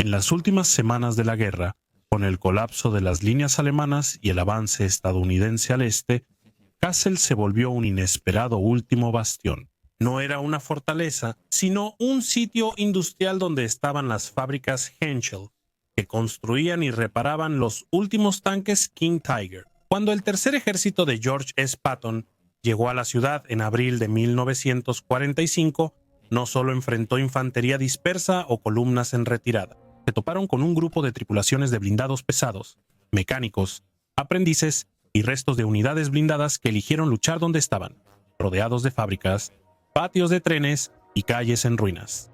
En las últimas semanas de la guerra, con el colapso de las líneas alemanas y el avance estadounidense al este, Kassel se volvió un inesperado último bastión. No era una fortaleza, sino un sitio industrial donde estaban las fábricas Henschel, que construían y reparaban los últimos tanques King Tiger. Cuando el tercer ejército de George S. Patton llegó a la ciudad en abril de 1945, no solo enfrentó infantería dispersa o columnas en retirada. Se toparon con un grupo de tripulaciones de blindados pesados, mecánicos, aprendices y restos de unidades blindadas que eligieron luchar donde estaban, rodeados de fábricas, patios de trenes y calles en ruinas.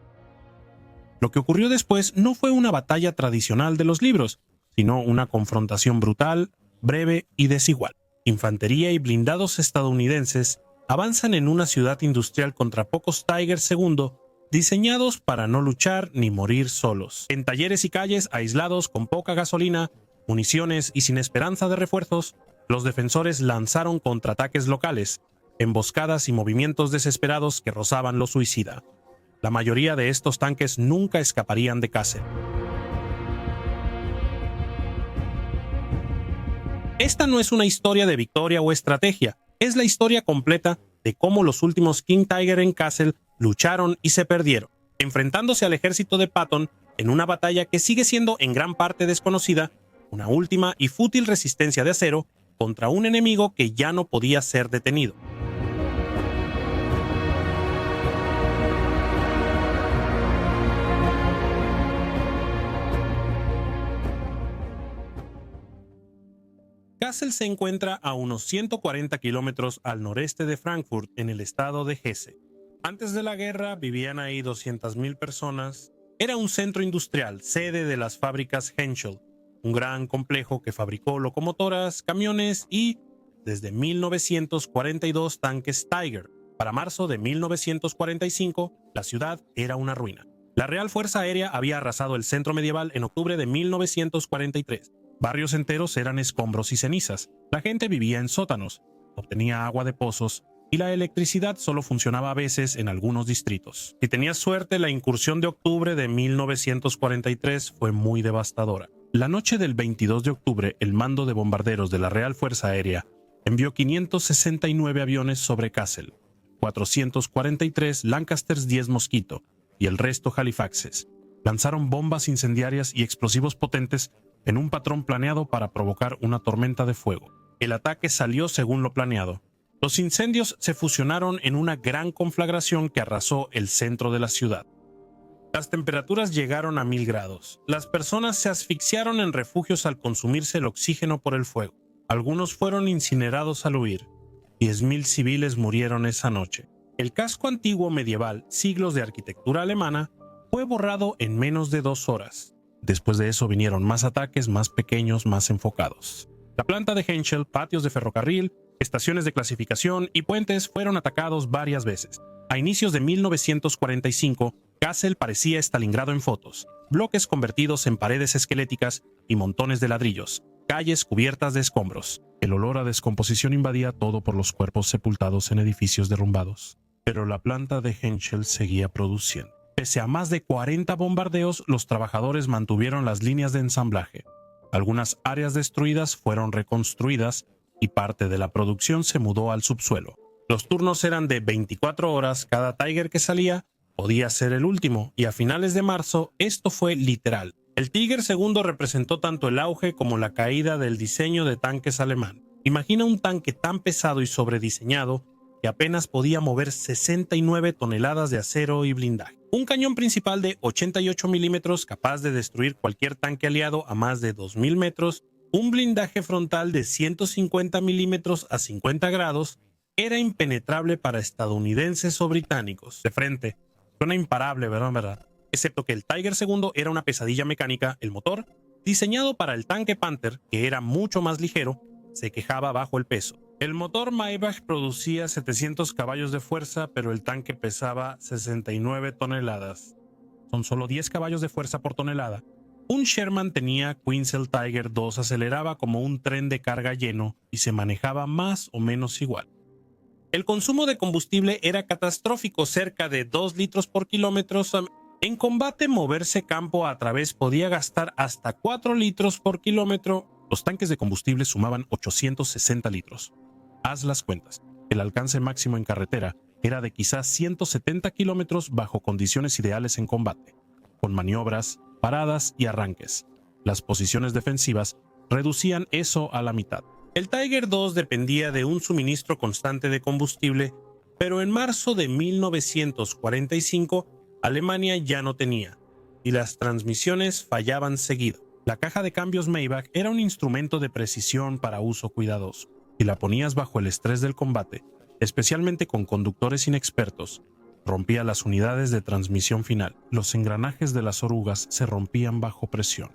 Lo que ocurrió después no fue una batalla tradicional de los libros, sino una confrontación brutal, breve y desigual. Infantería y blindados estadounidenses avanzan en una ciudad industrial contra pocos Tiger II, diseñados para no luchar ni morir solos. En talleres y calles aislados con poca gasolina, municiones y sin esperanza de refuerzos, los defensores lanzaron contraataques locales, emboscadas y movimientos desesperados que rozaban lo suicida. La mayoría de estos tanques nunca escaparían de Kassel. Esta no es una historia de victoria o estrategia, es la historia completa de cómo los últimos King Tiger en Kassel lucharon y se perdieron, enfrentándose al ejército de Patton en una batalla que sigue siendo en gran parte desconocida, una última y fútil resistencia de acero contra un enemigo que ya no podía ser detenido. Kassel se encuentra a unos 140 kilómetros al noreste de Frankfurt, en el estado de Hesse. Antes de la guerra vivían ahí 200.000 personas. Era un centro industrial, sede de las fábricas Henschel, un gran complejo que fabricó locomotoras, camiones y, desde 1942, tanques Tiger. Para marzo de 1945, la ciudad era una ruina. La Real Fuerza Aérea había arrasado el centro medieval en octubre de 1943. Barrios enteros eran escombros y cenizas. La gente vivía en sótanos, obtenía agua de pozos y la electricidad solo funcionaba a veces en algunos distritos. Si tenías suerte, la incursión de octubre de 1943 fue muy devastadora. La noche del 22 de octubre, el mando de bombarderos de la Real Fuerza Aérea envió 569 aviones sobre Kassel, 443 Lancasters 10 Mosquito y el resto Halifaxes. Lanzaron bombas incendiarias y explosivos potentes en un patrón planeado para provocar una tormenta de fuego. El ataque salió según lo planeado. Los incendios se fusionaron en una gran conflagración que arrasó el centro de la ciudad. Las temperaturas llegaron a 1000 grados. Las personas se asfixiaron en refugios al consumirse el oxígeno por el fuego. Algunos fueron incinerados al huir. 10.000 civiles murieron esa noche. El casco antiguo medieval, siglos de arquitectura alemana, fue borrado en menos de 2 horas. Después de eso vinieron más ataques, más pequeños, más enfocados. La planta de Henschel, patios de ferrocarril, estaciones de clasificación y puentes fueron atacados varias veces. A inicios de 1945, Kassel parecía Stalingrado en fotos. Bloques convertidos en paredes esqueléticas y montones de ladrillos. Calles cubiertas de escombros. El olor a descomposición invadía todo por los cuerpos sepultados en edificios derrumbados. Pero la planta de Henschel seguía produciendo. Pese a más de 40 bombardeos, los trabajadores mantuvieron las líneas de ensamblaje. Algunas áreas destruidas fueron reconstruidas y parte de la producción se mudó al subsuelo. Los turnos eran de 24 horas, cada Tiger que salía podía ser el último, y a finales de marzo esto fue literal. El Tiger II representó tanto el auge como la caída del diseño de tanques alemán. Imagina un tanque tan pesado y sobrediseñado que apenas podía mover 69 toneladas de acero y blindaje. Un cañón principal de 88 milímetros capaz de destruir cualquier tanque aliado a más de 2.000 metros, un blindaje frontal de 150 milímetros a 50 grados, era impenetrable para estadounidenses o británicos. De frente, suena imparable, ¿verdad? Excepto que el Tiger II era una pesadilla mecánica. El motor, diseñado para el tanque Panther, que era mucho más ligero, se quejaba bajo el peso. El motor Maybach producía 700 caballos de fuerza, pero el tanque pesaba 69 toneladas. Son solo 10 caballos de fuerza por tonelada. Un Sherman tenía Queensel Tiger II, aceleraba como un tren de carga lleno y se manejaba más o menos igual. El consumo de combustible era catastrófico, cerca de 2 litros por kilómetro En combate, moverse campo a través podía gastar hasta 4 litros por kilómetro. Los tanques de combustible sumaban 860 litros. Haz las cuentas. El alcance máximo en carretera era de quizás 170 kilómetros bajo condiciones ideales en combate, con maniobras, paradas y arranques. Las posiciones defensivas reducían eso a la mitad. El Tiger II dependía de un suministro constante de combustible, pero en marzo de 1945 Alemania ya no tenía, y las transmisiones fallaban seguido. La caja de cambios Maybach era un instrumento de precisión para uso cuidadoso. Si la ponías bajo el estrés del combate, especialmente con conductores inexpertos, rompía las unidades de transmisión final. Los engranajes de las orugas se rompían bajo presión.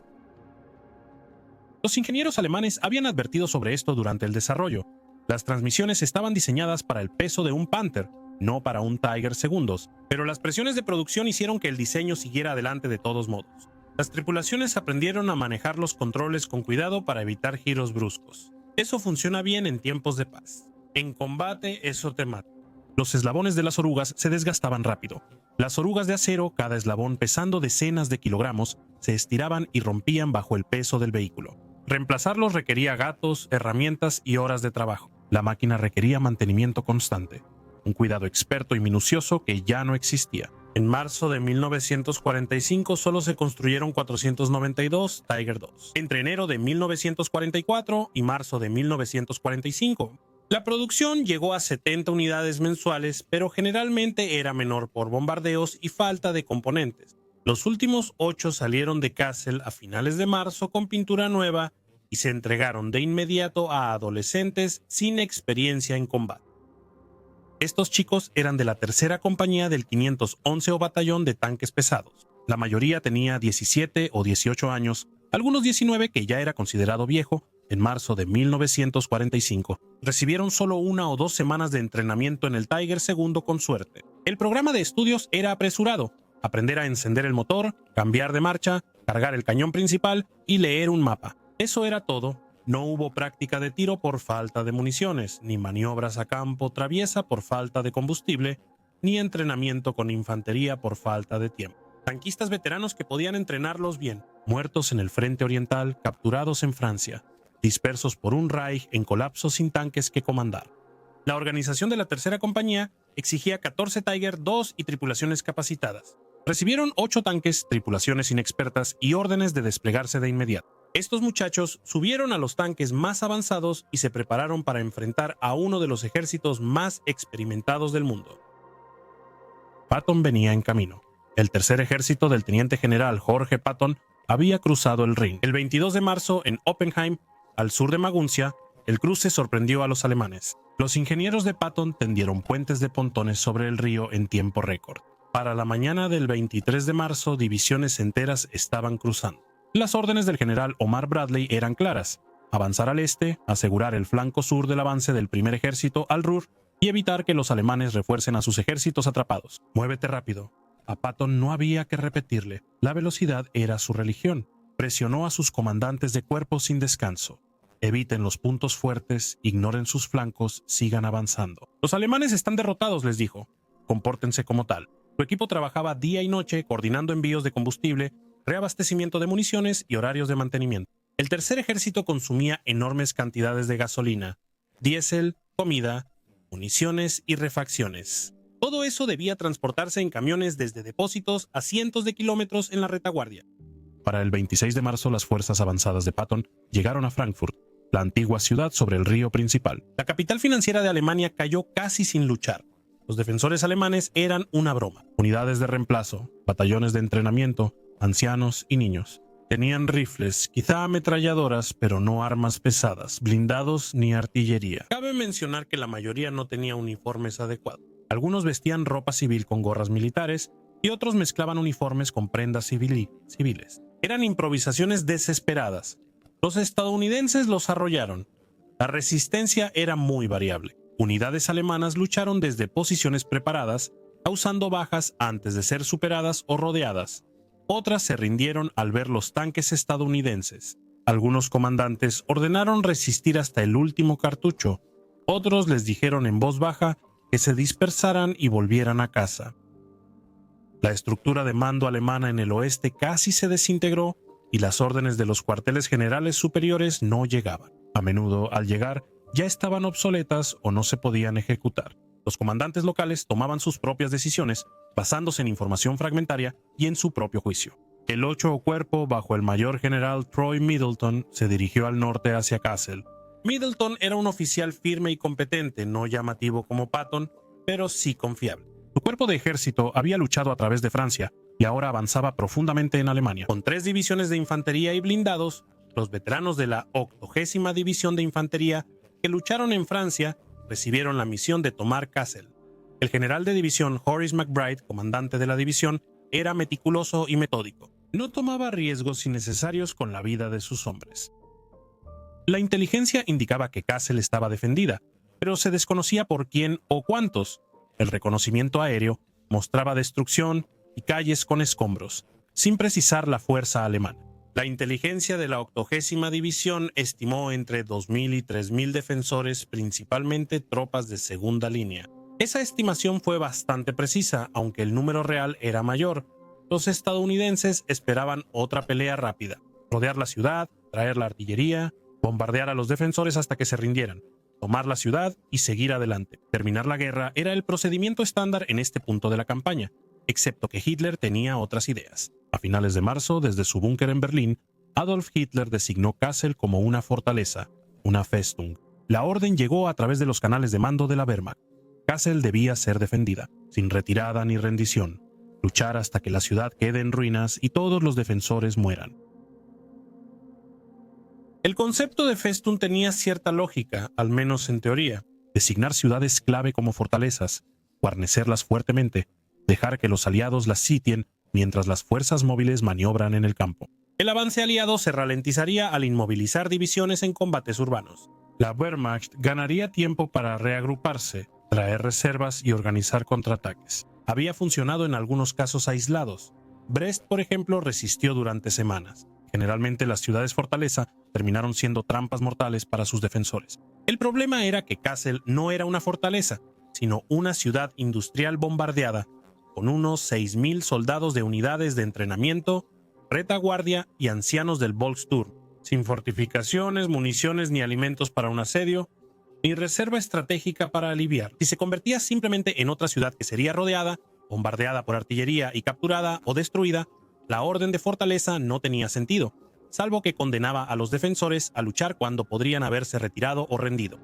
Los ingenieros alemanes habían advertido sobre esto durante el desarrollo. Las transmisiones estaban diseñadas para el peso de un Panther, no para un Tiger segundos, pero las presiones de producción hicieron que el diseño siguiera adelante de todos modos. Las tripulaciones aprendieron a manejar los controles con cuidado para evitar giros bruscos. Eso funciona bien en tiempos de paz. En combate, eso te mata. Los eslabones de las orugas se desgastaban rápido. Las orugas de acero, cada eslabón pesando decenas de kilogramos, se estiraban y rompían bajo el peso del vehículo. Reemplazarlos requería gatos, herramientas y horas de trabajo. La máquina requería mantenimiento constante, un cuidado experto y minucioso que ya no existía. En marzo de 1945 solo se construyeron 492 Tiger II. Entre enero de 1944 y marzo de 1945, la producción llegó a 70 unidades mensuales, pero generalmente era menor por bombardeos y falta de componentes. Los últimos 8 salieron de Kassel a finales de marzo con pintura nueva y se entregaron de inmediato a adolescentes sin experiencia en combate. Estos chicos eran de la tercera compañía del 511 Batallón de tanques pesados. La mayoría tenía 17 o 18 años, algunos 19, que ya era considerado viejo. En marzo de 1945, recibieron solo 1 o 2 semanas de entrenamiento en el Tiger II con suerte. El programa de estudios era apresurado: aprender a encender el motor, cambiar de marcha, cargar el cañón principal y leer un mapa. Eso era todo. No hubo práctica de tiro por falta de municiones, ni maniobras a campo traviesa por falta de combustible, ni entrenamiento con infantería por falta de tiempo. Tanquistas veteranos que podían entrenarlos bien, muertos en el frente oriental, capturados en Francia, dispersos por un Reich en colapso sin tanques que comandar. La organización de la tercera compañía exigía 14 Tiger II y tripulaciones capacitadas. Recibieron 8 tanques, tripulaciones inexpertas y órdenes de desplegarse de inmediato. Estos muchachos subieron a los tanques más avanzados y se prepararon para enfrentar a uno de los ejércitos más experimentados del mundo. Patton venía en camino. El tercer ejército del teniente general Jorge Patton había cruzado el Rin. El 22 de marzo, en Oppenheim, al sur de Maguncia, el cruce sorprendió a los alemanes. Los ingenieros de Patton tendieron puentes de pontones sobre el río en tiempo récord. Para la mañana del 23 de marzo, divisiones enteras estaban cruzando. Las órdenes del general Omar Bradley eran claras: avanzar al este, asegurar el flanco sur del avance del primer ejército al Ruhr y evitar que los alemanes refuercen a sus ejércitos atrapados. Muévete rápido. A Patton no había que repetirle. La velocidad era su religión. Presionó a sus comandantes de cuerpo sin descanso. Eviten los puntos fuertes, ignoren sus flancos, sigan avanzando. Los alemanes están derrotados, les dijo. Compórtense como tal. Su equipo trabajaba día y noche coordinando envíos de combustible, reabastecimiento de municiones y horarios de mantenimiento. El tercer ejército consumía enormes cantidades de gasolina, diésel, comida, municiones y refacciones. Todo eso debía transportarse en camiones desde depósitos a cientos de kilómetros en la retaguardia. Para el 26 de marzo, las fuerzas avanzadas de Patton llegaron a Frankfurt, la antigua ciudad sobre el río principal. La capital financiera de Alemania cayó casi sin luchar. Los defensores alemanes eran una broma. Unidades de reemplazo, batallones de entrenamiento, ancianos y niños. Tenían rifles, quizá ametralladoras, pero no armas pesadas, blindados ni artillería. Cabe mencionar que la mayoría no tenía uniformes adecuados. Algunos vestían ropa civil con gorras militares y otros mezclaban uniformes con prendas civiles. Eran improvisaciones desesperadas. Los estadounidenses los arrollaron. La resistencia era muy variable. Unidades alemanas lucharon desde posiciones preparadas, causando bajas antes de ser superadas o rodeadas. Otras se rindieron al ver los tanques estadounidenses. Algunos comandantes ordenaron resistir hasta el último cartucho. Otros les dijeron en voz baja que se dispersaran y volvieran a casa. La estructura de mando alemana en el oeste casi se desintegró y las órdenes de los cuarteles generales superiores no llegaban. A menudo, al llegar, ya estaban obsoletas o no se podían ejecutar. Los comandantes locales tomaban sus propias decisiones basándose en información fragmentaria y en su propio juicio. El 8 Cuerpo, bajo el mayor general Troy Middleton, se dirigió al norte hacia Kassel. Middleton era un oficial firme y competente, no llamativo como Patton, pero sí confiable. Su cuerpo de ejército había luchado a través de Francia y ahora avanzaba profundamente en Alemania. Con 3 divisiones de infantería y blindados, los veteranos de la 80ª División de Infantería que lucharon en Francia recibieron la misión de tomar Kassel. El general de división Horace McBride, comandante de la división, era meticuloso y metódico. No tomaba riesgos innecesarios con la vida de sus hombres. La inteligencia indicaba que Kassel estaba defendida, pero se desconocía por quién o cuántos. El reconocimiento aéreo mostraba destrucción y calles con escombros, sin precisar la fuerza alemana. La inteligencia de la 80ª División estimó entre 2.000 y 3.000 defensores, principalmente tropas de segunda línea. Esa estimación fue bastante precisa, aunque el número real era mayor. Los estadounidenses esperaban otra pelea rápida: rodear la ciudad, traer la artillería, bombardear a los defensores hasta que se rindieran, tomar la ciudad y seguir adelante. Terminar la guerra era el procedimiento estándar en este punto de la campaña, excepto que Hitler tenía otras ideas. A finales de marzo, desde su búnker en Berlín, Adolf Hitler designó Kassel como una fortaleza, una Festung. La orden llegó a través de los canales de mando de la Wehrmacht. Kassel debía ser defendida, sin retirada ni rendición, luchar hasta que la ciudad quede en ruinas y todos los defensores mueran. El concepto de Festung tenía cierta lógica, al menos en teoría: designar ciudades clave como fortalezas, guarnecerlas fuertemente, dejar que los aliados las sitien mientras las fuerzas móviles maniobran en el campo. El avance aliado se ralentizaría al inmovilizar divisiones en combates urbanos. La Wehrmacht ganaría tiempo para reagruparse, traer reservas y organizar contraataques. Había funcionado en algunos casos aislados. Brest, por ejemplo, resistió durante semanas. Generalmente las ciudades fortaleza terminaron siendo trampas mortales para sus defensores. El problema era que Kassel no era una fortaleza, sino una ciudad industrial bombardeada, con unos 6.000 soldados de unidades de entrenamiento, retaguardia y ancianos del Volksturm, sin fortificaciones, municiones ni alimentos para un asedio, ni reserva estratégica para aliviar. Si se convertía simplemente en otra ciudad que sería rodeada, bombardeada por artillería y capturada o destruida, la orden de fortaleza no tenía sentido, salvo que condenaba a los defensores a luchar cuando podrían haberse retirado o rendido.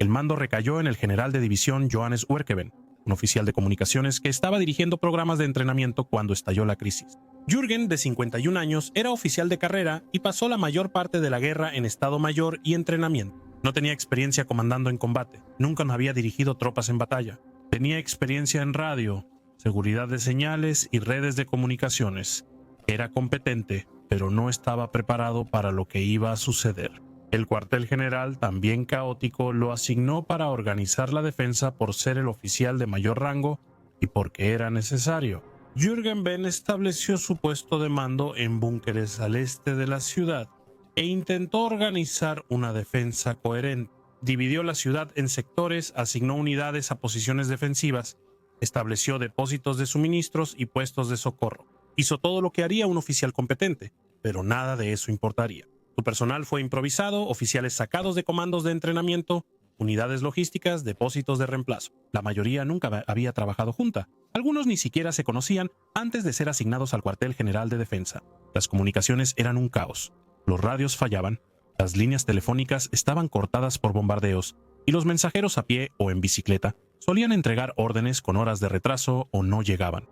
El mando recayó en el general de división Johannes Werkeben, un oficial de comunicaciones que estaba dirigiendo programas de entrenamiento cuando estalló la crisis. Jürgen, de 51 años, era oficial de carrera y pasó la mayor parte de la guerra en estado mayor y entrenamiento. No tenía experiencia comandando en combate, nunca había dirigido tropas en batalla. Tenía experiencia en radio, seguridad de señales y redes de comunicaciones. Era competente, pero no estaba preparado para lo que iba a suceder. El cuartel general, también caótico, lo asignó para organizar la defensa por ser el oficial de mayor rango y porque era necesario. Jürgen Benn estableció su puesto de mando en búnkeres al este de la ciudad e intentó organizar una defensa coherente. Dividió la ciudad en sectores, asignó unidades a posiciones defensivas, estableció depósitos de suministros y puestos de socorro. Hizo todo lo que haría un oficial competente, pero nada de eso importaría. Su personal fue improvisado, oficiales sacados de comandos de entrenamiento, unidades logísticas, depósitos de reemplazo. La mayoría nunca había trabajado junta. Algunos ni siquiera se conocían antes de ser asignados al cuartel general de defensa. Las comunicaciones eran un caos. Los radios fallaban, las líneas telefónicas estaban cortadas por bombardeos y los mensajeros a pie o en bicicleta solían entregar órdenes con horas de retraso o no llegaban.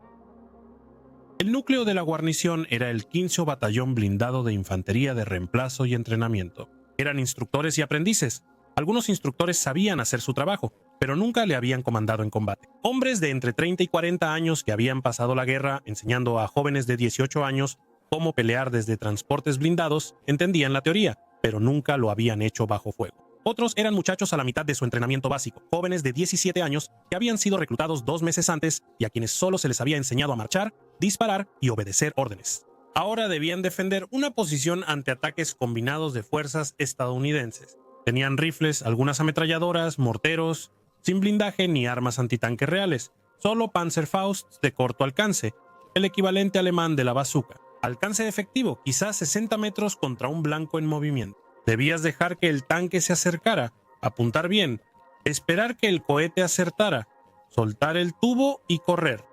El núcleo de la guarnición era el 15º Batallón Blindado de Infantería de Reemplazo y Entrenamiento. Eran instructores y aprendices. Algunos instructores sabían hacer su trabajo, pero nunca le habían comandado en combate. Hombres de entre 30 y 40 años que habían pasado la guerra enseñando a jóvenes de 18 años cómo pelear desde transportes blindados entendían la teoría, pero nunca lo habían hecho bajo fuego. Otros eran muchachos a la mitad de su entrenamiento básico, jóvenes de 17 años que habían sido reclutados 2 meses antes y a quienes solo se les había enseñado a marchar, disparar y obedecer órdenes. Ahora debían defender una posición ante ataques combinados de fuerzas estadounidenses. Tenían rifles, algunas ametralladoras, morteros, sin blindaje ni armas antitanque reales, solo Panzerfaust de corto alcance, el equivalente alemán de la bazooka. Alcance efectivo, quizás 60 metros contra un blanco en movimiento. Debías dejar que el tanque se acercara, apuntar bien, esperar que el cohete acertara, soltar el tubo y correr.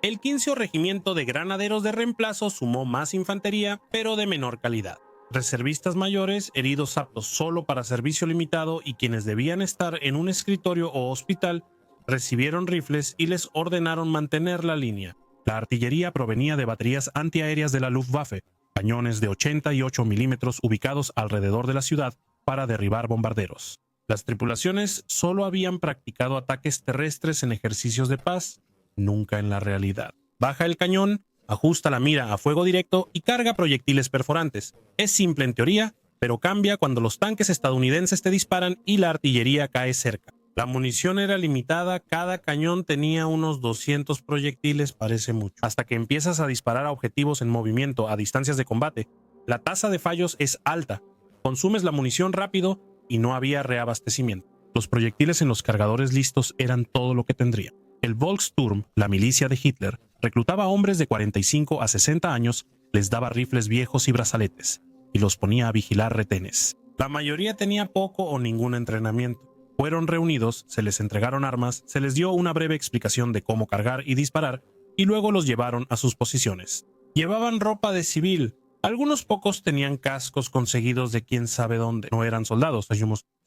El 15º Regimiento de Granaderos de Reemplazo sumó más infantería, pero de menor calidad. Reservistas mayores, heridos aptos solo para servicio limitado y quienes debían estar en un escritorio o hospital, recibieron rifles y les ordenaron mantener la línea. La artillería provenía de baterías antiaéreas de la Luftwaffe, cañones de 88 milímetros ubicados alrededor de la ciudad para derribar bombarderos. Las tripulaciones solo habían practicado ataques terrestres en ejercicios de paz, nunca en la realidad. Baja el cañón, ajusta la mira a fuego directo y carga proyectiles perforantes. Es simple en teoría, pero cambia cuando los tanques estadounidenses te disparan y la artillería cae cerca. La munición era limitada, cada cañón tenía unos 200 proyectiles, parece mucho. Hasta que empiezas a disparar a objetivos en movimiento a distancias de combate, la tasa de fallos es alta, consumes la munición rápido y no había reabastecimiento. Los proyectiles en los cargadores listos eran todo lo que tendría. El Volkssturm, la milicia de Hitler, reclutaba a hombres de 45 a 60 años, les daba rifles viejos y brazaletes, y los ponía a vigilar retenes. La mayoría tenía poco o ningún entrenamiento. Fueron reunidos, se les entregaron armas, se les dio una breve explicación de cómo cargar y disparar, y luego los llevaron a sus posiciones. Llevaban ropa de civil, algunos pocos tenían cascos conseguidos de quién sabe dónde. No eran soldados,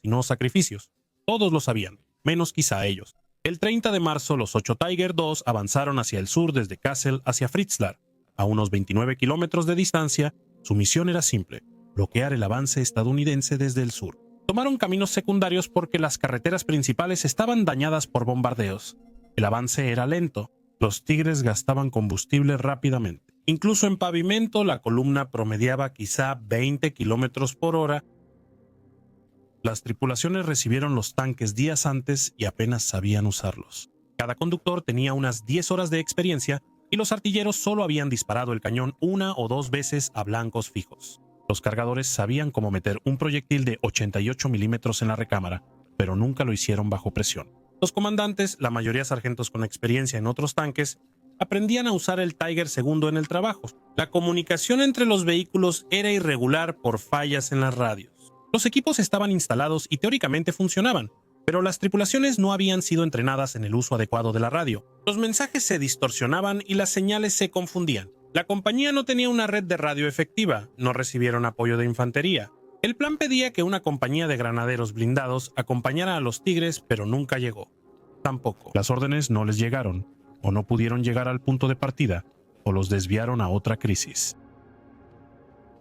sino sacrificios. Todos lo sabían, menos quizá ellos. El 30 de marzo, los 8 Tiger II avanzaron hacia el sur desde Kassel hacia Fritzlar. A unos 29 kilómetros de distancia, su misión era simple: bloquear el avance estadounidense desde el sur. Tomaron caminos secundarios porque las carreteras principales estaban dañadas por bombardeos. El avance era lento. Los Tigres gastaban combustible rápidamente. Incluso en pavimento, la columna promediaba quizá 20 kilómetros por hora. Las tripulaciones recibieron los tanques días antes y apenas sabían usarlos. Cada conductor tenía unas 10 horas de experiencia y los artilleros solo habían disparado el cañón 1 o 2 veces a blancos fijos. Los cargadores sabían cómo meter un proyectil de 88 milímetros en la recámara, pero nunca lo hicieron bajo presión. Los comandantes, la mayoría sargentos con experiencia en otros tanques, aprendían a usar el Tiger II en el trabajo. La comunicación entre los vehículos era irregular por fallas en las radios. Los equipos estaban instalados y teóricamente funcionaban, pero las tripulaciones no habían sido entrenadas en el uso adecuado de la radio. Los mensajes se distorsionaban y las señales se confundían. La compañía no tenía una red de radio efectiva, no recibieron apoyo de infantería. El plan pedía que una compañía de granaderos blindados acompañara a los Tigres, pero nunca llegó. Tampoco. Las órdenes no les llegaron, o no pudieron llegar al punto de partida, o los desviaron a otra crisis.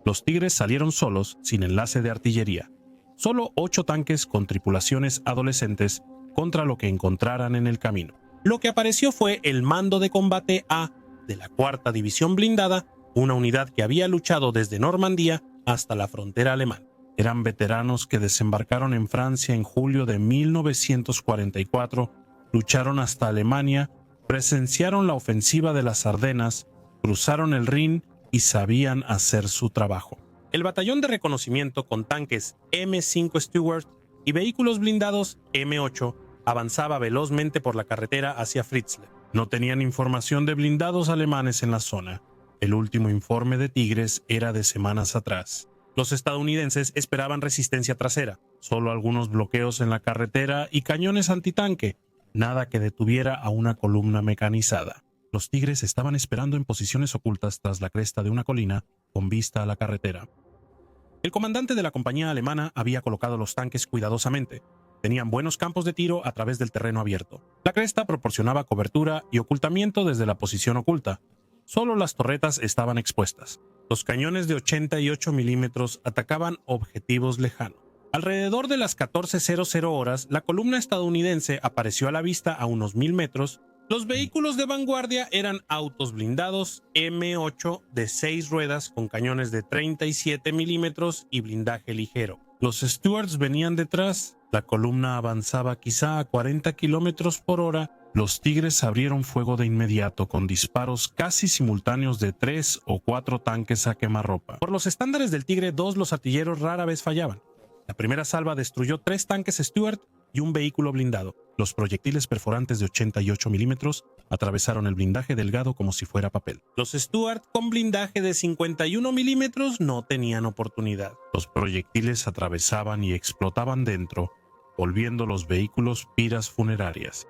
Los Tigres salieron solos, sin enlace de artillería. Solo 8 tanques con tripulaciones adolescentes contra lo que encontraran en el camino. Lo que apareció fue el Mando de Combate A de la 4ª División Blindada, una unidad que había luchado desde Normandía hasta la frontera alemana. Eran veteranos que desembarcaron en Francia en julio de 1944, lucharon hasta Alemania, presenciaron la ofensiva de las Ardenas, cruzaron el Rin y sabían hacer su trabajo. El batallón de reconocimiento con tanques M5 Stuart y vehículos blindados M8 avanzaba velozmente por la carretera hacia Fritzlar. No tenían información de blindados alemanes en la zona. El último informe de Tigres era de semanas atrás. Los estadounidenses esperaban resistencia trasera, solo algunos bloqueos en la carretera y cañones antitanque, nada que detuviera a una columna mecanizada. Los Tigres estaban esperando en posiciones ocultas tras la cresta de una colina, con vista a la carretera. El comandante de la compañía alemana había colocado los tanques cuidadosamente. Tenían buenos campos de tiro a través del terreno abierto. La cresta proporcionaba cobertura y ocultamiento desde la posición oculta. Solo las torretas estaban expuestas. Los cañones de 88 milímetros atacaban objetivos lejanos. Alrededor de las 14:00 horas, la columna estadounidense apareció a la vista a unos 1000 metros. Los vehículos de vanguardia eran autos blindados M8 de 6 ruedas con cañones de 37 milímetros y blindaje ligero. Los Stuarts venían detrás. La columna avanzaba quizá a 40 kilómetros por hora. Los Tigres abrieron fuego de inmediato con disparos casi simultáneos de 3 o 4 tanques a quemarropa. Por los estándares del Tigre II, los artilleros rara vez fallaban. La primera salva destruyó 3 tanques Stuart y un vehículo blindado. Los proyectiles perforantes de 88 milímetros atravesaron el blindaje delgado como si fuera papel. Los Stuart con blindaje de 51 milímetros no tenían oportunidad. Los proyectiles atravesaban y explotaban dentro, volviendo los vehículos piras funerarias.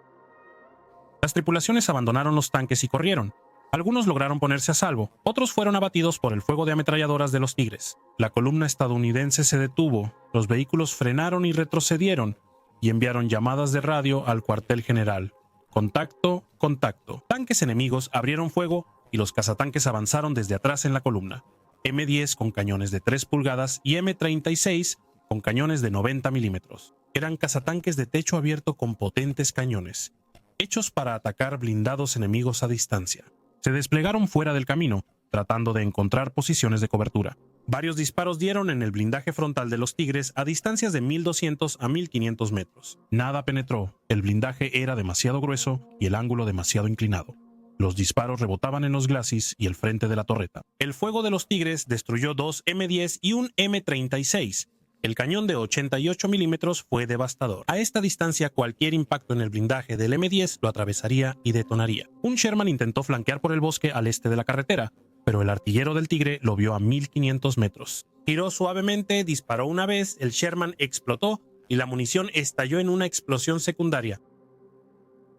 Las tripulaciones abandonaron los tanques y corrieron. Algunos lograron ponerse a salvo, otros fueron abatidos por el fuego de ametralladoras de los Tigres. La columna estadounidense se detuvo, los vehículos frenaron y retrocedieron, y enviaron llamadas de radio al cuartel general. Contacto, contacto. Tanques enemigos abrieron fuego y los cazatanques avanzaron desde atrás en la columna. M10 con cañones de 3 pulgadas y M36 con cañones de 90 milímetros. Eran cazatanques de techo abierto con potentes cañones, hechos para atacar blindados enemigos a distancia. Se desplegaron fuera del camino, tratando de encontrar posiciones de cobertura. Varios disparos dieron en el blindaje frontal de los Tigres a distancias de 1200 a 1500 metros. Nada penetró, el blindaje era demasiado grueso y el ángulo demasiado inclinado. Los disparos rebotaban en los glacis y el frente de la torreta. El fuego de los Tigres destruyó 2 M10 y un M36. El cañón de 88 milímetros fue devastador. A esta distancia, cualquier impacto en el blindaje del M10 lo atravesaría y detonaría. Un Sherman intentó flanquear por el bosque al este de la carretera, pero el artillero del Tigre lo vio a 1500 metros. Giró suavemente, disparó una vez, el Sherman explotó y la munición estalló en una explosión secundaria.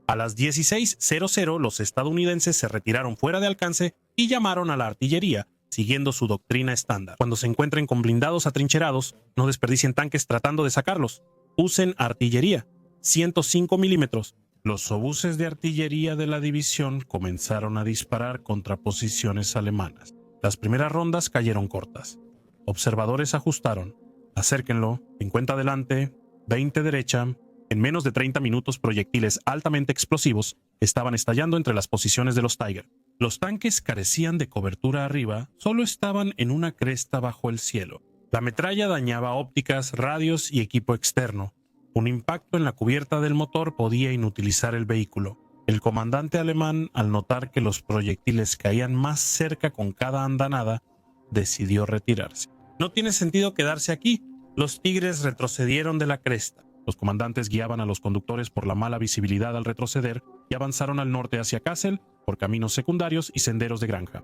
A las 16:00 los estadounidenses se retiraron fuera de alcance y llamaron a la artillería, siguiendo su doctrina estándar. Cuando se encuentren con blindados atrincherados, no desperdicien tanques tratando de sacarlos. Usen artillería, 105 milímetros. Los obuses de artillería de la división comenzaron a disparar contra posiciones alemanas. Las primeras rondas cayeron cortas. Observadores ajustaron. Acérquenlo, 50 adelante, 20 derecha. En menos de 30 minutos, proyectiles altamente explosivos estaban estallando entre las posiciones de los Tiger. Los tanques carecían de cobertura arriba, solo estaban en una cresta bajo el cielo. La metralla dañaba ópticas, radios y equipo externo. Un impacto en la cubierta del motor podía inutilizar el vehículo. El comandante alemán, al notar que los proyectiles caían más cerca con cada andanada, decidió retirarse. No tiene sentido quedarse aquí. Los Tigres retrocedieron de la cresta. Los comandantes guiaban a los conductores por la mala visibilidad al retroceder y avanzaron al norte hacia Kassel por caminos secundarios y senderos de granja.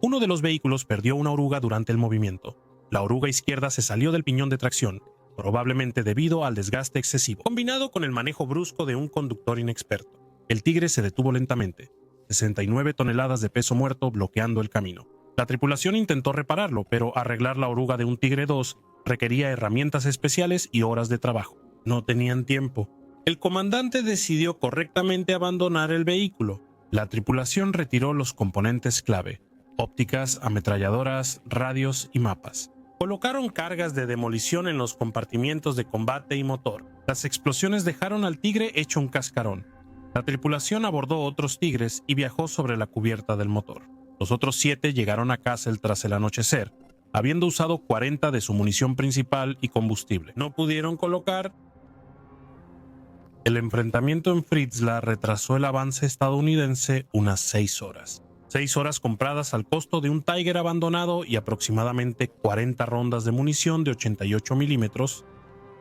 Uno de los vehículos perdió una oruga durante el movimiento. La oruga izquierda se salió del piñón de tracción, probablemente debido al desgaste excesivo, combinado con el manejo brusco de un conductor inexperto. El Tigre se detuvo lentamente, 69 toneladas de peso muerto bloqueando el camino. La tripulación intentó repararlo, pero arreglar la oruga de un Tigre 2 requería herramientas especiales y horas de trabajo. No tenían tiempo. El comandante decidió correctamente abandonar el vehículo. La tripulación retiró los componentes clave: ópticas, ametralladoras, radios y mapas. Colocaron cargas de demolición en los compartimientos de combate y motor. Las explosiones dejaron al Tigre hecho un cascarón. La tripulación abordó otros Tigres y viajó sobre la cubierta del motor. Los otros 7 llegaron a Kassel tras el anochecer, habiendo usado 40 de su munición principal y combustible. No pudieron colocar. El enfrentamiento en Fritzlar retrasó el avance estadounidense unas 6 horas. 6 horas compradas al costo de un Tiger abandonado y aproximadamente 40 rondas de munición de 88 milímetros.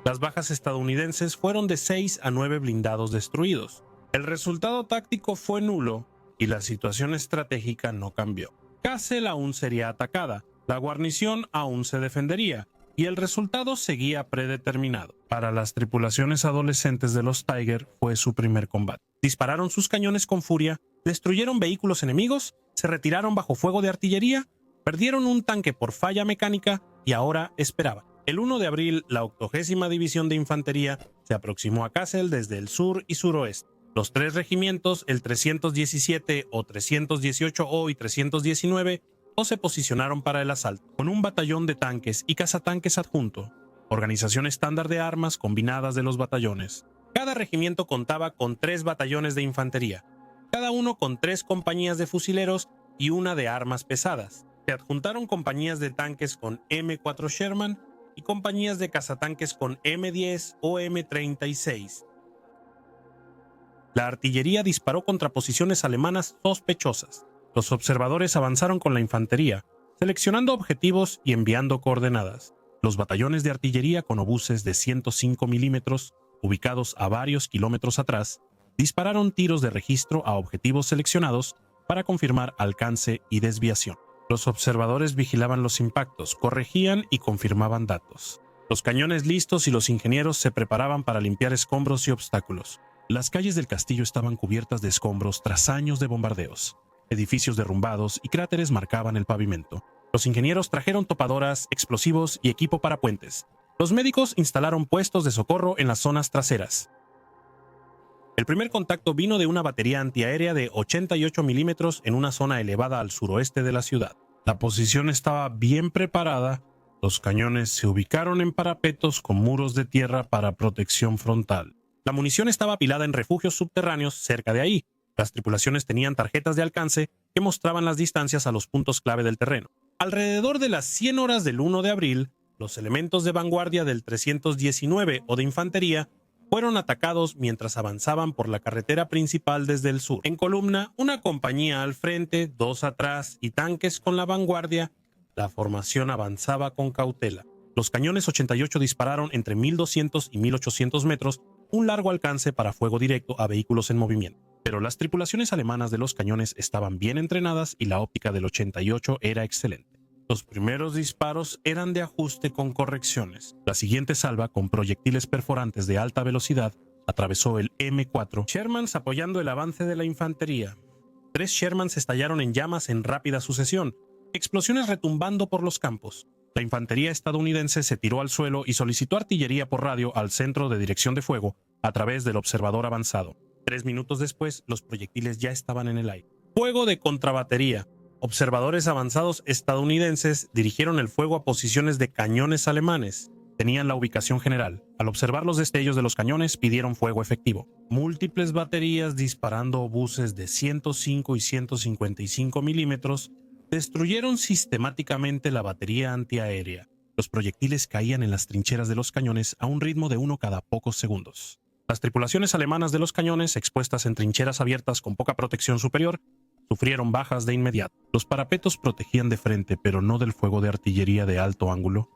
Las bajas estadounidenses fueron de 6 a 9 blindados destruidos. El resultado táctico fue nulo y la situación estratégica no cambió. Kassel aún sería atacada, la guarnición aún se defendería, y el resultado seguía predeterminado. Para las tripulaciones adolescentes de los Tiger fue su primer combate. Dispararon sus cañones con furia, destruyeron vehículos enemigos, se retiraron bajo fuego de artillería, perdieron un tanque por falla mecánica y ahora esperaban. El 1 de abril, la 80ª División de Infantería se aproximó a Kassel desde el sur y suroeste. Los 3 regimientos, el 317 o 318O y 319, se posicionaron para el asalto, con un batallón de tanques y cazatanques adjunto, organización estándar de armas combinadas de los batallones. Cada regimiento contaba con 3 batallones de infantería, cada uno con 3 compañías de fusileros y una de armas pesadas. Se adjuntaron compañías de tanques con M4 Sherman y compañías de cazatanques con M10 o M36. La artillería disparó contra posiciones alemanas sospechosas. Los observadores avanzaron con la infantería, seleccionando objetivos y enviando coordenadas. Los batallones de artillería con obuses de 105 milímetros, ubicados a varios kilómetros atrás, dispararon tiros de registro a objetivos seleccionados para confirmar alcance y desviación. Los observadores vigilaban los impactos, corregían y confirmaban datos. Los cañones listos y los ingenieros se preparaban para limpiar escombros y obstáculos. Las calles del castillo estaban cubiertas de escombros tras años de bombardeos. Edificios derrumbados y cráteres marcaban el pavimento. Los ingenieros trajeron topadoras, explosivos y equipo para puentes. Los médicos instalaron puestos de socorro en las zonas traseras. El primer contacto vino de una batería antiaérea de 88 milímetros en una zona elevada al suroeste de la ciudad. La posición estaba bien preparada. Los cañones se ubicaron en parapetos con muros de tierra para protección frontal. La munición estaba apilada en refugios subterráneos cerca de ahí. Las tripulaciones tenían tarjetas de alcance que mostraban las distancias a los puntos clave del terreno. Alrededor de las 100 horas del 1 de abril, los elementos de vanguardia del 319 o de infantería fueron atacados mientras avanzaban por la carretera principal desde el sur. En columna, una compañía al frente, dos atrás y tanques con la vanguardia, la formación avanzaba con cautela. Los cañones 88 dispararon entre 1200 y 1800 metros, un largo alcance para fuego directo a vehículos en movimiento. Pero las tripulaciones alemanas de los cañones estaban bien entrenadas y la óptica del 88 era excelente. Los primeros disparos eran de ajuste con correcciones. La siguiente salva, con proyectiles perforantes de alta velocidad, atravesó el M4 Shermans apoyando el avance de la infantería. 3 Shermans estallaron en llamas en rápida sucesión, explosiones retumbando por los campos. La infantería estadounidense se tiró al suelo y solicitó artillería por radio al centro de dirección de fuego a través del observador avanzado. 3 minutos después, los proyectiles ya estaban en el aire. Fuego de contrabatería. Observadores avanzados estadounidenses dirigieron el fuego a posiciones de cañones alemanes. Tenían la ubicación general. Al observar los destellos de los cañones, pidieron fuego efectivo. Múltiples baterías disparando obuses de 105 y 155 milímetros destruyeron sistemáticamente la batería antiaérea. Los proyectiles caían en las trincheras de los cañones a un ritmo de 1 cada pocos segundos. Las tripulaciones alemanas de los cañones, expuestas en trincheras abiertas con poca protección superior, sufrieron bajas de inmediato. Los parapetos protegían de frente, pero no del fuego de artillería de alto ángulo,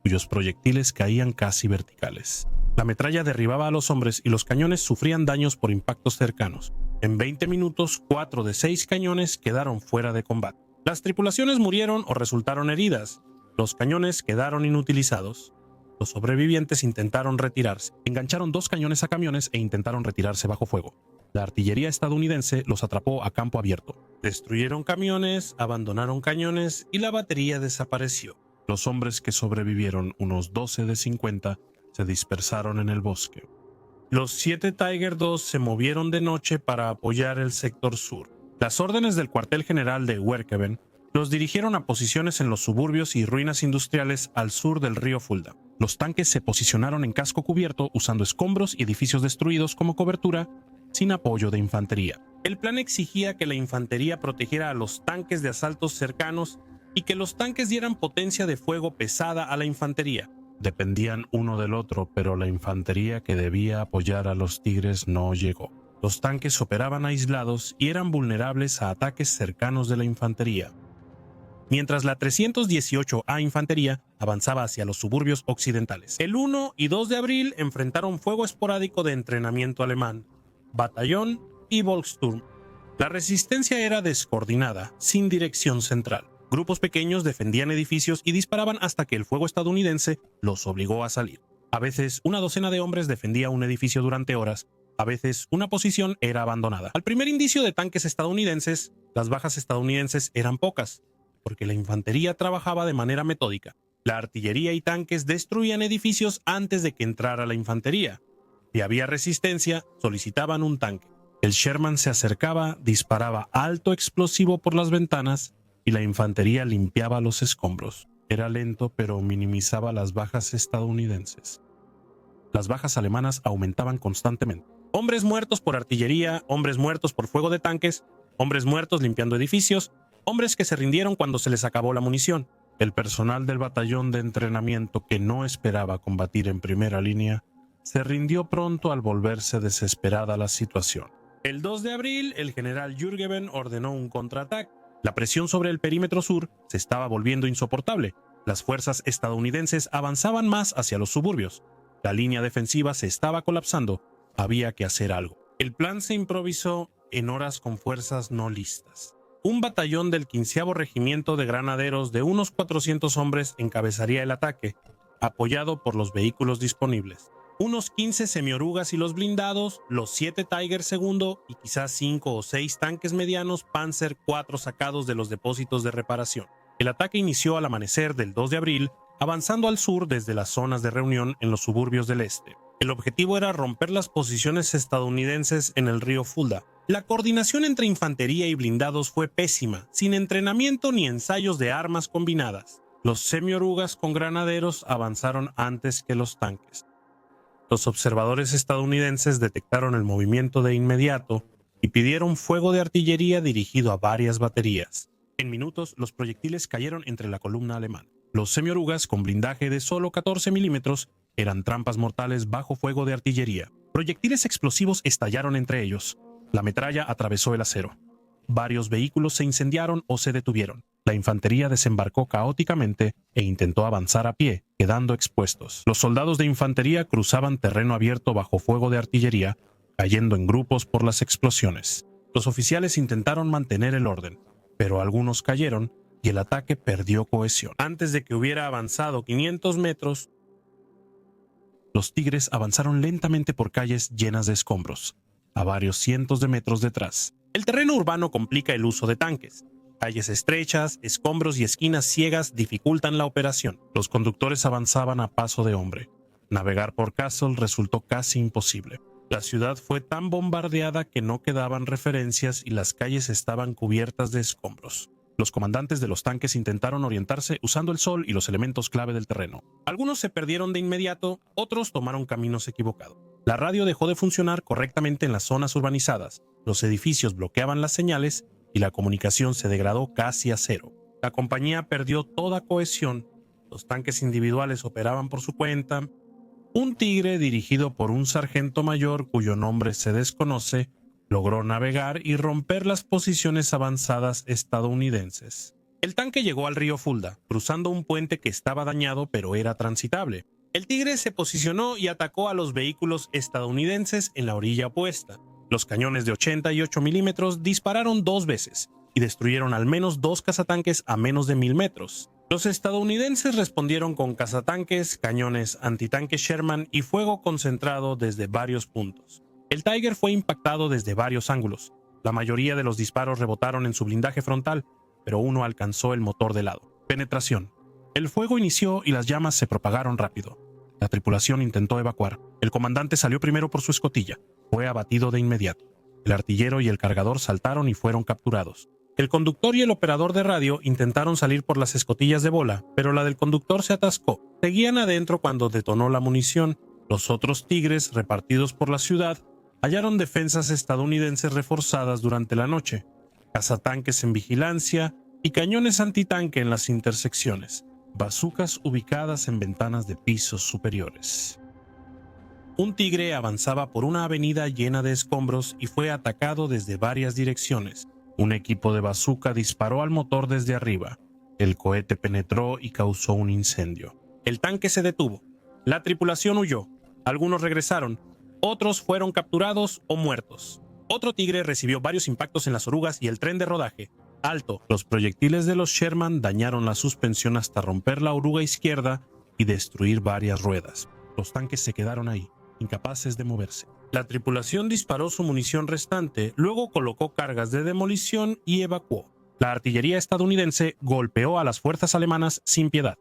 cuyos proyectiles caían casi verticales. La metralla derribaba a los hombres y los cañones sufrían daños por impactos cercanos. En 20 minutos, 4 de 6 cañones quedaron fuera de combate. Las tripulaciones murieron o resultaron heridas. Los cañones quedaron inutilizados. Los sobrevivientes intentaron retirarse. Engancharon 2 cañones a camiones e intentaron retirarse bajo fuego. La artillería estadounidense los atrapó a campo abierto. Destruyeron camiones, abandonaron cañones y la batería desapareció. Los hombres que sobrevivieron, unos 12 de 50, se dispersaron en el bosque. Los 7 Tiger II se movieron de noche para apoyar el sector sur. Las órdenes del cuartel general de Werkeben los dirigieron a posiciones en los suburbios y ruinas industriales al sur del río Fulda. Los tanques se posicionaron en casco cubierto usando escombros y edificios destruidos como cobertura, sin apoyo de infantería. El plan exigía que la infantería protegiera a los tanques de asaltos cercanos y que los tanques dieran potencia de fuego pesada a la infantería. Dependían uno del otro, pero la infantería que debía apoyar a los Tigres no llegó. Los tanques operaban aislados y eran vulnerables a ataques cercanos de la infantería. Mientras la 318A Infantería avanzaba hacia los suburbios occidentales. El 1 y 2 de abril enfrentaron fuego esporádico de entrenamiento alemán, Batallón y Volkssturm. La resistencia era descoordinada, sin dirección central. Grupos pequeños defendían edificios y disparaban hasta que el fuego estadounidense los obligó a salir. A veces una docena de hombres defendía un edificio durante horas, a veces una posición era abandonada. Al primer indicio de tanques estadounidenses, las bajas estadounidenses eran pocas, porque la infantería trabajaba de manera metódica. La artillería y tanques destruían edificios antes de que entrara la infantería. Si había resistencia, solicitaban un tanque. El Sherman se acercaba, disparaba alto explosivo por las ventanas y la infantería limpiaba los escombros. Era lento, pero minimizaba las bajas estadounidenses. Las bajas alemanas aumentaban constantemente. Hombres muertos por artillería, hombres muertos por fuego de tanques, hombres muertos limpiando edificios, hombres que se rindieron cuando se les acabó la munición. El personal del batallón de entrenamiento, que no esperaba combatir en primera línea, se rindió pronto al volverse desesperada la situación. El 2 de abril, el general Jürgen ordenó un contraataque. La presión sobre el perímetro sur se estaba volviendo insoportable. Las fuerzas estadounidenses avanzaban más hacia los suburbios. La línea defensiva se estaba colapsando. Había que hacer algo. El plan se improvisó en horas con fuerzas no listas. Un batallón del 15º Regimiento de Granaderos de unos 400 hombres encabezaría el ataque, apoyado por los vehículos disponibles. Unos 15 semiorugas y los blindados, los 7 Tiger II y quizás 5 o 6 tanques medianos Panzer IV sacados de los depósitos de reparación. El ataque inició al amanecer del 2 de abril, avanzando al sur desde las zonas de reunión en los suburbios del este. El objetivo era romper las posiciones estadounidenses en el río Fulda. La coordinación entre infantería y blindados fue pésima, sin entrenamiento ni ensayos de armas combinadas. Los semiorugas con granaderos avanzaron antes que los tanques. Los observadores estadounidenses detectaron el movimiento de inmediato y pidieron fuego de artillería dirigido a varias baterías. En minutos, los proyectiles cayeron entre la columna alemana. Los semiorugas, con blindaje de solo 14 milímetros, eran trampas mortales bajo fuego de artillería. Proyectiles explosivos estallaron entre ellos. La metralla atravesó el acero. Varios vehículos se incendiaron o se detuvieron. La infantería desembarcó caóticamente e intentó avanzar a pie, quedando expuestos. Los soldados de infantería cruzaban terreno abierto bajo fuego de artillería, cayendo en grupos por las explosiones. Los oficiales intentaron mantener el orden, pero algunos cayeron y el ataque perdió cohesión. Antes de que hubiera avanzado 500 metros, los tigres avanzaron lentamente por calles llenas de escombros, a varios cientos de metros detrás. El terreno urbano complica el uso de tanques. Calles estrechas, escombros y esquinas ciegas dificultan la operación. Los conductores avanzaban a paso de hombre. Navegar por Kassel resultó casi imposible. La ciudad fue tan bombardeada que no quedaban referencias y las calles estaban cubiertas de escombros. Los comandantes de los tanques intentaron orientarse usando el sol y los elementos clave del terreno. Algunos se perdieron de inmediato, otros tomaron caminos equivocados. La radio dejó de funcionar correctamente en las zonas urbanizadas, los edificios bloqueaban las señales y la comunicación se degradó casi a cero. La compañía perdió toda cohesión, los tanques individuales operaban por su cuenta. Un tigre dirigido por un sargento mayor cuyo nombre se desconoce, logró navegar y romper las posiciones avanzadas estadounidenses. El tanque llegó al río Fulda, cruzando un puente que estaba dañado pero era transitable. El tigre se posicionó y atacó a los vehículos estadounidenses en la orilla opuesta. Los cañones de 88 milímetros dispararon 2 veces y destruyeron al menos 2 cazatanques a menos de 1000 metros. Los estadounidenses respondieron con cazatanques, cañones antitanque Sherman y fuego concentrado desde varios puntos. El Tiger fue impactado desde varios ángulos. La mayoría de los disparos rebotaron en su blindaje frontal, pero uno alcanzó el motor de lado. Penetración. El fuego inició y las llamas se propagaron rápido. La tripulación intentó evacuar. El comandante salió primero por su escotilla. Fue abatido de inmediato. El artillero y el cargador saltaron y fueron capturados. El conductor y el operador de radio intentaron salir por las escotillas de bola, pero la del conductor se atascó. Seguían adentro cuando detonó la munición. Los otros tigres, repartidos por la ciudad, hallaron defensas estadounidenses reforzadas durante la noche, cazatanques en vigilancia y cañones antitanque en las intersecciones, bazucas ubicadas en ventanas de pisos superiores. Un tigre avanzaba por una avenida llena de escombros y fue atacado desde varias direcciones. Un equipo de bazuca disparó al motor desde arriba. El cohete penetró y causó un incendio. El tanque se detuvo. La tripulación huyó. Algunos regresaron. Otros fueron capturados o muertos. Otro tigre recibió varios impactos en las orugas y el tren de rodaje. Alto. Los proyectiles de los Sherman dañaron la suspensión hasta romper la oruga izquierda y destruir varias ruedas. Los tanques se quedaron ahí, incapaces de moverse. La tripulación disparó su munición restante, luego colocó cargas de demolición y evacuó. La artillería estadounidense golpeó a las fuerzas alemanas sin piedad.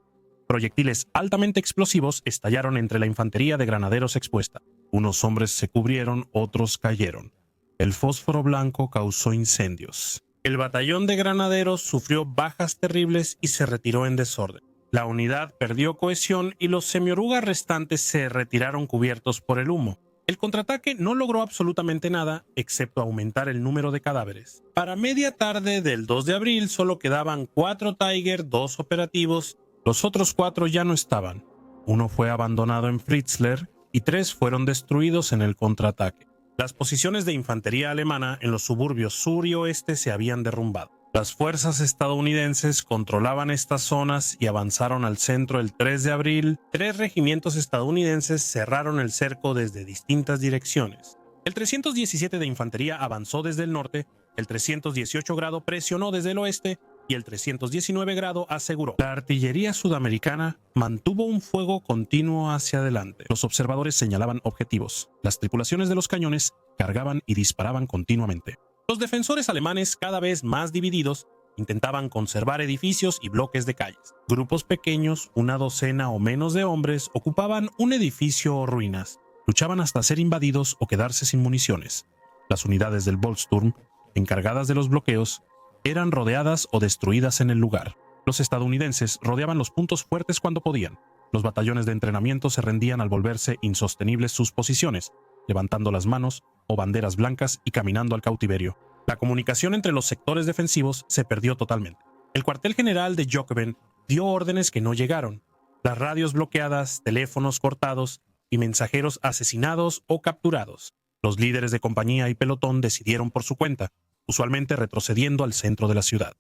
Proyectiles altamente explosivos estallaron entre la infantería de granaderos expuesta. Unos hombres se cubrieron, otros cayeron. El fósforo blanco causó incendios. El batallón de granaderos sufrió bajas terribles y se retiró en desorden. La unidad perdió cohesión y los semiorugas restantes se retiraron cubiertos por el humo. El contraataque no logró absolutamente nada, excepto aumentar el número de cadáveres. Para media tarde del 2 de abril solo quedaban 4 Tiger, 2 operativos. Los otros 4 ya no estaban. Uno fue abandonado en Fritzlar y 3 fueron destruidos en el contraataque. Las posiciones de infantería alemana en los suburbios sur y oeste se habían derrumbado. Las fuerzas estadounidenses controlaban estas zonas y avanzaron al centro el 3 de abril. 3 regimientos estadounidenses cerraron el cerco desde distintas direcciones. El 317 de infantería avanzó desde el norte, el 318 grado presionó desde el oeste y el 319 grado aseguró. La artillería sudamericana mantuvo un fuego continuo hacia adelante. Los observadores señalaban objetivos. Las tripulaciones de los cañones cargaban y disparaban continuamente. Los defensores alemanes, cada vez más divididos, intentaban conservar edificios y bloques de calles. Grupos pequeños, una docena o menos de hombres, ocupaban un edificio o ruinas. Luchaban hasta ser invadidos o quedarse sin municiones. Las unidades del Volkssturm, encargadas de los bloqueos, eran rodeadas o destruidas en el lugar. Los estadounidenses rodeaban los puntos fuertes cuando podían. Los batallones de entrenamiento se rendían al volverse insostenibles sus posiciones, levantando las manos o banderas blancas y caminando al cautiverio. La comunicación entre los sectores defensivos se perdió totalmente. El cuartel general de Jokeben dio órdenes que no llegaron. Las radios bloqueadas, teléfonos cortados y mensajeros asesinados o capturados. Los líderes de compañía y pelotón decidieron por su cuenta, usualmente retrocediendo al centro de la ciudad.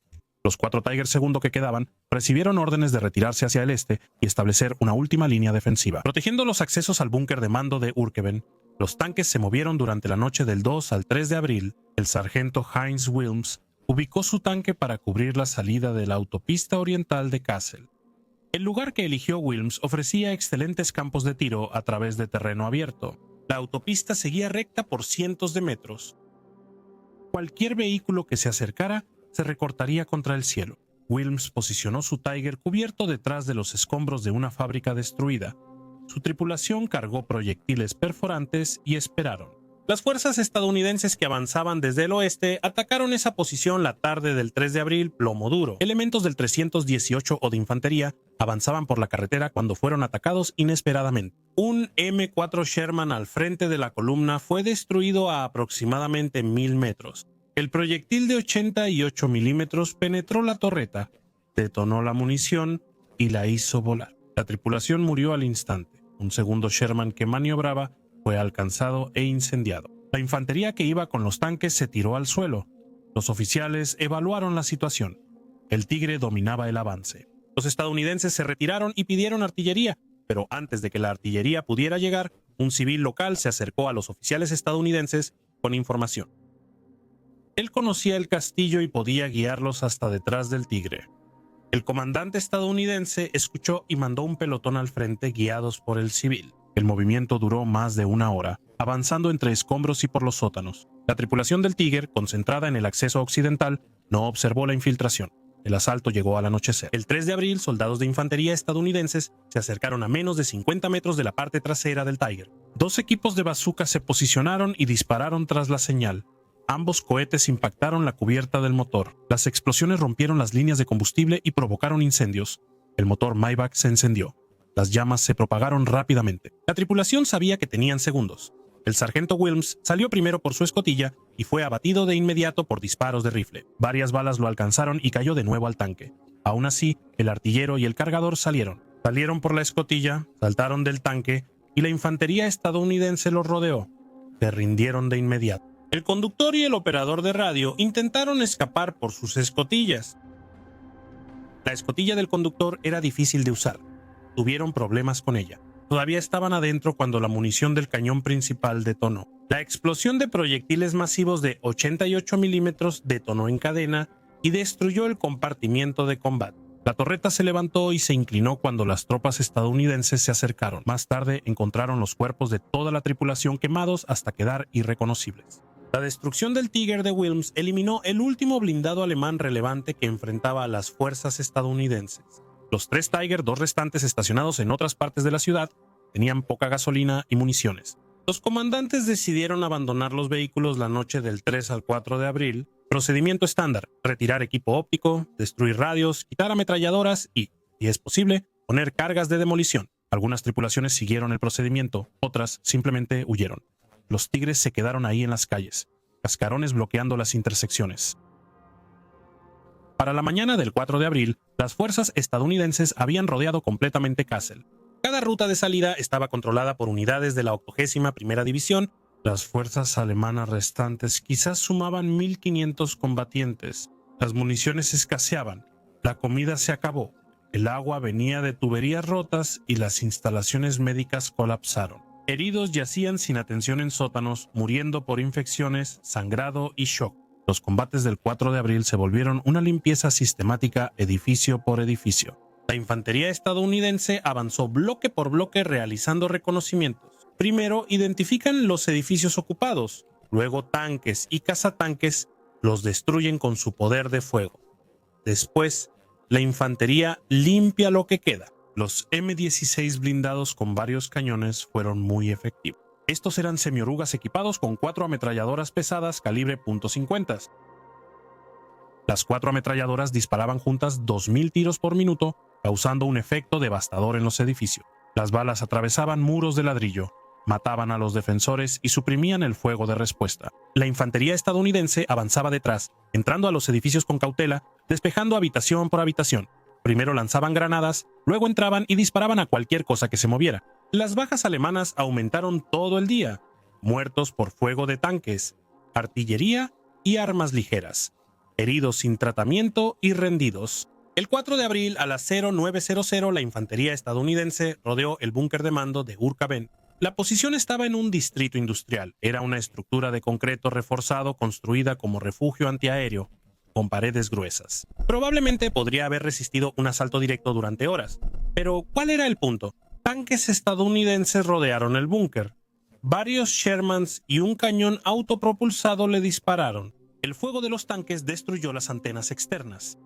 Los 4 Tiger II que quedaban recibieron órdenes de retirarse hacia el este y establecer una última línea defensiva. Protegiendo los accesos al búnker de mando de Urkeben, los tanques se movieron durante la noche del 2 al 3 de abril. El sargento Heinz Wilms ubicó su tanque para cubrir la salida de la autopista oriental de Kassel. El lugar que eligió Wilms ofrecía excelentes campos de tiro a través de terreno abierto. La autopista seguía recta por cientos de metros. Cualquier vehículo que se acercara se recortaría contra el cielo. Wilms posicionó su Tiger cubierto detrás de los escombros de una fábrica destruida. Su tripulación cargó proyectiles perforantes y esperaron. Las fuerzas estadounidenses que avanzaban desde el oeste atacaron esa posición la tarde del 3 de abril plomo duro. Elementos del 318 o de infantería avanzaban por la carretera cuando fueron atacados inesperadamente. Un M4 Sherman al frente de la columna fue destruido a aproximadamente 1000 metros. El proyectil de 88 milímetros penetró la torreta, detonó la munición y la hizo volar. La tripulación murió al instante. Un segundo Sherman que maniobraba fue alcanzado e incendiado. La infantería que iba con los tanques se tiró al suelo. Los oficiales evaluaron la situación. El Tigre dominaba el avance. Los estadounidenses se retiraron y pidieron artillería, pero antes de que la artillería pudiera llegar, un civil local se acercó a los oficiales estadounidenses con información. Él conocía el castillo y podía guiarlos hasta detrás del Tigre. El comandante estadounidense escuchó y mandó un pelotón al frente guiados por el civil. El movimiento duró más de 1 hora, avanzando entre escombros y por los sótanos. La tripulación del Tiger, concentrada en el acceso occidental, no observó la infiltración. El asalto llegó al anochecer. El 3 de abril, soldados de infantería estadounidenses se acercaron a menos de 50 metros de la parte trasera del Tiger. 2 equipos de bazooka se posicionaron y dispararon tras la señal. Ambos cohetes impactaron la cubierta del motor. Las explosiones rompieron las líneas de combustible y provocaron incendios. El motor Maybach se encendió. Las llamas se propagaron rápidamente. La tripulación sabía que tenían segundos. El sargento Wilms salió primero por su escotilla y fue abatido de inmediato por disparos de rifle. Varias balas lo alcanzaron y cayó de nuevo al tanque. Aún así, el artillero y el cargador salieron. Salieron por la escotilla, saltaron del tanque y la infantería estadounidense los rodeó. Se rindieron de inmediato. El conductor y el operador de radio intentaron escapar por sus escotillas. La escotilla del conductor era difícil de usar. Tuvieron problemas con ella. Todavía estaban adentro cuando la munición del cañón principal detonó. La explosión de proyectiles masivos de 88 milímetros detonó en cadena y destruyó el compartimiento de combate. La torreta se levantó y se inclinó cuando las tropas estadounidenses se acercaron. Más tarde encontraron los cuerpos de toda la tripulación quemados hasta quedar irreconocibles. La destrucción del Tiger de Wilms eliminó el último blindado alemán relevante que enfrentaba a las fuerzas estadounidenses. Los 3 Tiger, 2 restantes estacionados en otras partes de la ciudad, tenían poca gasolina y municiones. Los comandantes decidieron abandonar los vehículos la noche del 3 al 4 de abril. Procedimiento estándar: retirar equipo óptico, destruir radios, quitar ametralladoras y, si es posible, poner cargas de demolición. Algunas tripulaciones siguieron el procedimiento, otras simplemente huyeron. Los Tigres se quedaron ahí en las calles, cascarones bloqueando las intersecciones. Para la mañana del 4 de abril, las fuerzas estadounidenses habían rodeado completamente Kassel. Cada ruta de salida estaba controlada por unidades de la 81ª División. Las fuerzas alemanas restantes quizás sumaban 1500 combatientes. Las municiones escaseaban, la comida se acabó, el agua venía de tuberías rotas y las instalaciones médicas colapsaron. Heridos yacían sin atención en sótanos, muriendo por infecciones, sangrado y shock. Los combates del 4 de abril se volvieron una limpieza sistemática edificio por edificio. La infantería estadounidense avanzó bloque por bloque realizando reconocimientos. Primero identifican los edificios ocupados, luego tanques y cazatanques los destruyen con su poder de fuego. Después, la infantería limpia lo que queda. Los M-16 blindados con varios cañones fueron muy efectivos. Estos eran semiorugas equipados con 4 ametralladoras pesadas calibre .50. Las 4 ametralladoras disparaban juntas 2000 tiros por minuto, causando un efecto devastador en los edificios. Las balas atravesaban muros de ladrillo, mataban a los defensores y suprimían el fuego de respuesta. La infantería estadounidense avanzaba detrás, entrando a los edificios con cautela, despejando habitación por habitación. Primero lanzaban granadas, luego entraban y disparaban a cualquier cosa que se moviera. Las bajas alemanas aumentaron todo el día, muertos por fuego de tanques, artillería y armas ligeras, heridos sin tratamiento y rendidos. El 4 de abril a las 0900 la infantería estadounidense rodeó el búnker de mando de Urca-Ben. La posición estaba en un distrito industrial. Era una estructura de concreto reforzado construida como refugio antiaéreo, con paredes gruesas. Probablemente podría haber resistido un asalto directo durante horas. Pero, ¿cuál era el punto? Tanques estadounidenses rodearon el búnker. Varios Shermans y un cañón autopropulsado le dispararon. El fuego de los tanques destruyó las antenas externas.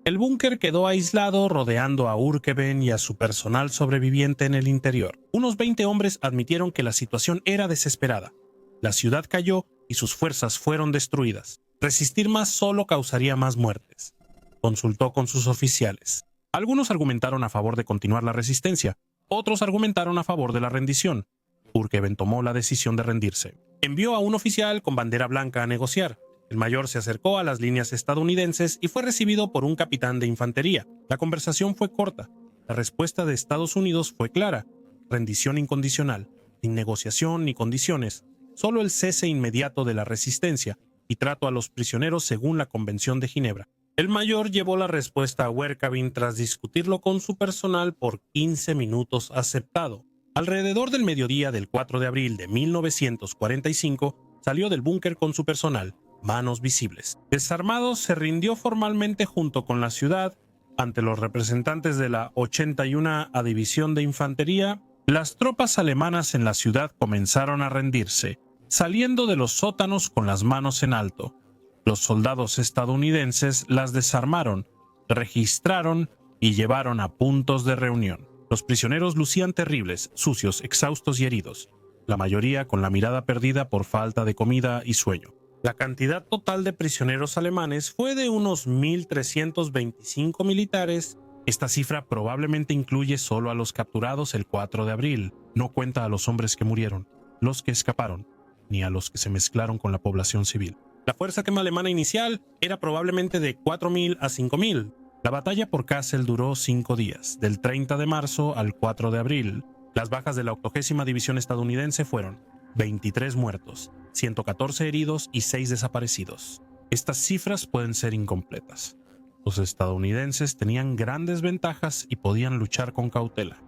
El búnker quedó aislado rodeando a Urca-Ben y a su personal sobreviviente en el interior. Unos 20 hombres admitieron que la situación era desesperada. La ciudad cayó y sus fuerzas fueron destruidas. Resistir más solo causaría más muertes. Consultó con sus oficiales. Algunos argumentaron a favor de continuar la resistencia, otros argumentaron a favor de la rendición. Urca-Ben tomó la decisión de rendirse. Envió a un oficial con bandera blanca a negociar. El mayor se acercó a las líneas estadounidenses y fue recibido por un capitán de infantería. La conversación fue corta. La respuesta de Estados Unidos fue clara: rendición incondicional, sin negociación ni condiciones, solo el cese inmediato de la resistencia y trato a los prisioneros según la Convención de Ginebra. El mayor llevó la respuesta a Urca-Ben tras discutirlo con su personal por 15 minutos aceptado. Alrededor del mediodía del 4 de abril de 1945 salió del búnker con su personal, manos visibles. Desarmado, se rindió formalmente junto con la ciudad ante los representantes de la 81ª División de Infantería. Las tropas alemanas en la ciudad comenzaron a rendirse, saliendo de los sótanos con las manos en alto. Los soldados estadounidenses las desarmaron, registraron y llevaron a puntos de reunión. Los prisioneros lucían terribles, sucios, exhaustos y heridos, la mayoría con la mirada perdida por falta de comida y sueño. La cantidad total de prisioneros alemanes fue de unos 1.325 militares. Esta cifra probablemente incluye solo a los capturados el 4 de abril, no cuenta a los hombres que murieron, los que escaparon, ni a los que se mezclaron con la población civil. La fuerza quema alemana inicial era probablemente de 4.000 a 5.000. La batalla por Kassel duró 5 días, del 30 de marzo al 4 de abril. Las bajas de la 80ª División estadounidense fueron 23 muertos, 114 heridos y 6 desaparecidos. Estas cifras pueden ser incompletas. Los estadounidenses tenían grandes ventajas y podían luchar con cautela.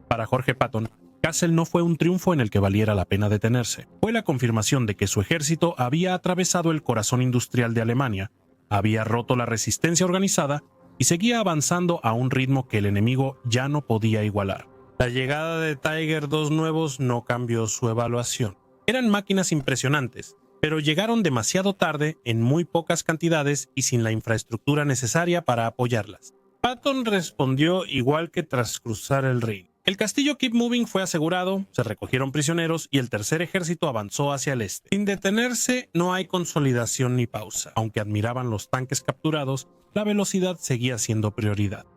Para Jorge Patton, Kassel no fue un triunfo en el que valiera la pena detenerse. Fue la confirmación de que su ejército había atravesado el corazón industrial de Alemania, había roto la resistencia organizada y seguía avanzando a un ritmo que el enemigo ya no podía igualar. La llegada de Tiger II nuevos no cambió su evaluación. Eran máquinas impresionantes, pero llegaron demasiado tarde, en muy pocas cantidades y sin la infraestructura necesaria para apoyarlas. Patton respondió igual que tras cruzar el Rin. El castillo Keep Moving fue asegurado, se recogieron prisioneros y el tercer ejército avanzó hacia el este. Sin detenerse, no hay consolidación ni pausa. Aunque admiraban los tanques capturados, la velocidad seguía siendo prioridad.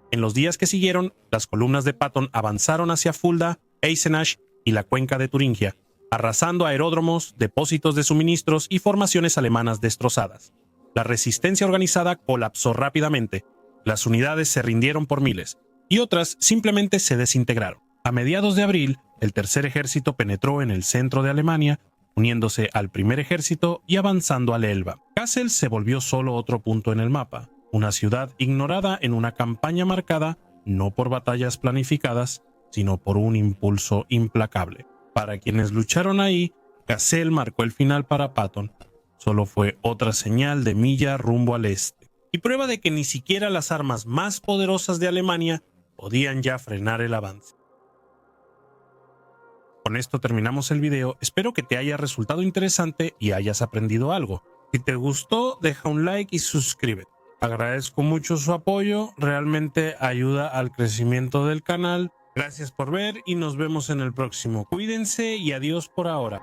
En los días que siguieron, las columnas de Patton avanzaron hacia Fulda, Eisenach y la cuenca de Turingia, arrasando aeródromos, depósitos de suministros y formaciones alemanas destrozadas. La resistencia organizada colapsó rápidamente. Las unidades se rindieron por miles y otras simplemente se desintegraron. A mediados de abril, el tercer ejército penetró en el centro de Alemania uniéndose al primer ejército y avanzando al Elba. Kassel se volvió solo otro punto en el mapa, una ciudad ignorada en una campaña marcada no por batallas planificadas, sino por un impulso implacable. Para quienes lucharon ahí, Kassel marcó el final para Patton. Solo fue otra señal de milla rumbo al este, y prueba de que ni siquiera las armas más poderosas de Alemania podían ya frenar el avance. Con esto terminamos el video, espero que te haya resultado interesante y hayas aprendido algo. Si te gustó, deja un like y suscríbete. Agradezco mucho su apoyo, realmente ayuda al crecimiento del canal. Gracias por ver y nos vemos en el próximo. Cuídense y adiós por ahora.